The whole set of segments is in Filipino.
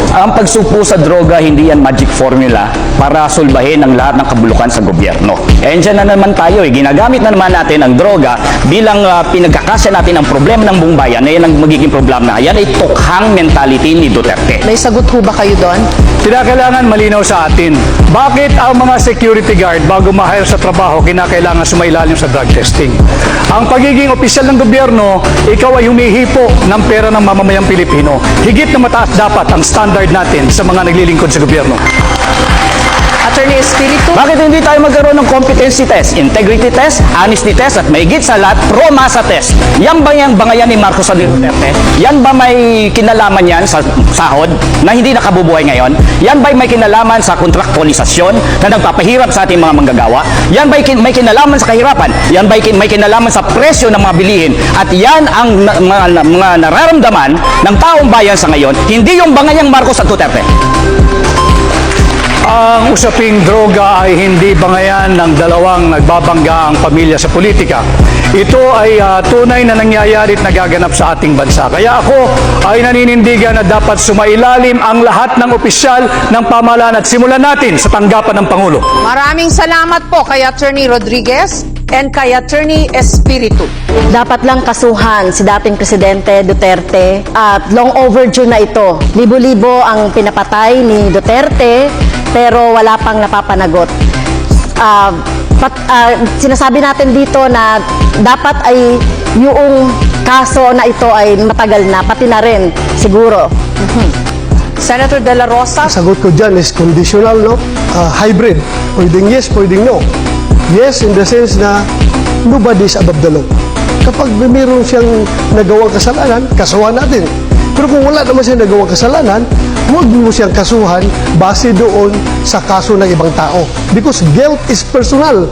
Ang pagsugpo sa droga, hindi yan magic formula para sulbahin ang lahat ng kabulukan sa gobyerno. And dyan na naman tayo, ginagamit na naman natin ang droga bilang pinagkakasya natin ang problema ng buong bayan na yan ang magiging problema. Yan ay tukhang mentality ni Duterte. May sagot ho ba kayo doon? Kinakailangan malinaw sa atin, bakit ang mga security guard bago ma-hire sa trabaho kinakailangan sumailalim sa drug testing? Ang pagiging opisyal ng gobyerno, ikaw ay humihipo ng pera ng mamamayang Pilipino. Higit na mataas dapat ang standard natin sa mga naglilingkod sa gobyerno. Attorney Espiritu? Bakit hindi tayo magkaroon ng competency test, integrity test, honesty test, at mahigit sa lahat, pro-masa test? Yan ba yung bangayan ni Marcos at Duterte? Yan ba may kinalaman yan sa sahod na hindi nakabubuhay ngayon? Yan ba may kinalaman sa kontraktualisasyon na nagpapahirap sa ating mga manggagawa? Yan ba may kinalaman sa kahirapan? Yan ba may kinalaman sa presyo ng mga bilihin? At yan ang mga nararamdaman ng taong bayan sa ngayon, hindi yung bangayang Marcos at Duterte. Ang usaping droga ay hindi bangayan ng dalawang nagbabangga ang pamilya sa politika. Ito ay tunay na nangyayari at nagaganap sa ating bansa. Kaya ako ay naninindigan na dapat sumailalim ang lahat ng opisyal ng pamahalaan at simulan natin sa tanggapan ng Pangulo. Maraming salamat po kay Attorney Rodriguez and kay Attorney Espiritu. Dapat lang kasuhan si dating Presidente Duterte at long overdue na ito. Libo-libo ang pinapatay ni Duterte pero wala pang napapanagot. Sinasabi natin dito na dapat ay yung kaso na ito ay matagal na, pati na rin siguro. Senator De La Rosa? Sagot ko dyan is conditional, no? Hybrid. Pwedeng yes, pwedeng no. Yes, in the sense na nobody is above the law. Kapag mayroon siyang nagawang kasalanan, kasuhan natin. Pero kung wala naman siya nagawang kasalanan, huwag mo siyang kasuhan base doon sa kaso ng ibang tao. Because guilt is personal.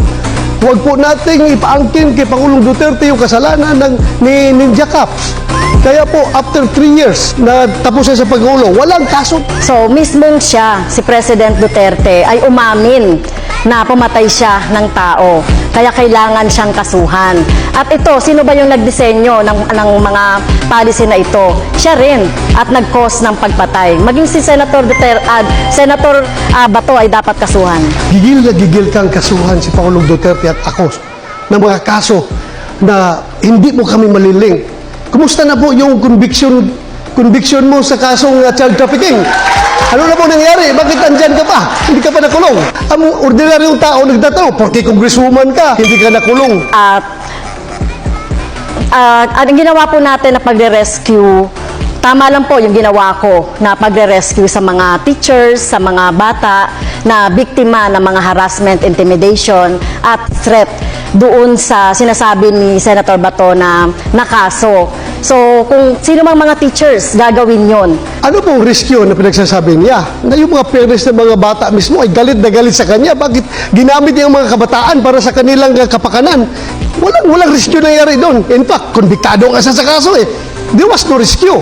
Huwag po nating ipaangkin kay Pangulong Duterte yung kasalanan ni Ninja Caps. Kaya po, after 3 years na tapos siya sa paggulo, walang kaso. So, mismong siya, si President Duterte, ay umamin na pumatay siya ng tao. Kaya kailangan siyang kasuhan. At ito, sino ba yung nagdisenyo ng mga policy na ito? Siya rin at nag-cause ng pagpatay. Maging si Senator Senator Bato ay dapat kasuhan. Gigil na gigil kang kasuhan si Pangulong Duterte at ako ng mga kaso na hindi mo kami maliling. Kumusta na po yung conviction mo sa kasong child trafficking? Ano na po nangyari? Bakit andyan ka pa? Hindi ka pa nakulong. Ang ordinaryong tao nagtatanong, porque congresswoman ka, hindi ka nakulong. Ang ginawa po natin na pagre-rescue, tama lang po yung ginawa ko na pagre-rescue sa mga teachers, sa mga bata na biktima ng mga harassment, intimidation at threat doon sa sinasabi ni Senator Bato na kaso. So, kung sino mang mga teachers, gagawin yon. Ano pong rescue na pinagsasabi niya? Na yung mga parents ng mga bata mismo ay galit na galit sa kanya. Bakit ginamit niya ang mga kabataan para sa kanilang kapakanan? Walang rescue nangyari doon. In fact, konbiktado nga siya sa kaso eh. There was no rescue.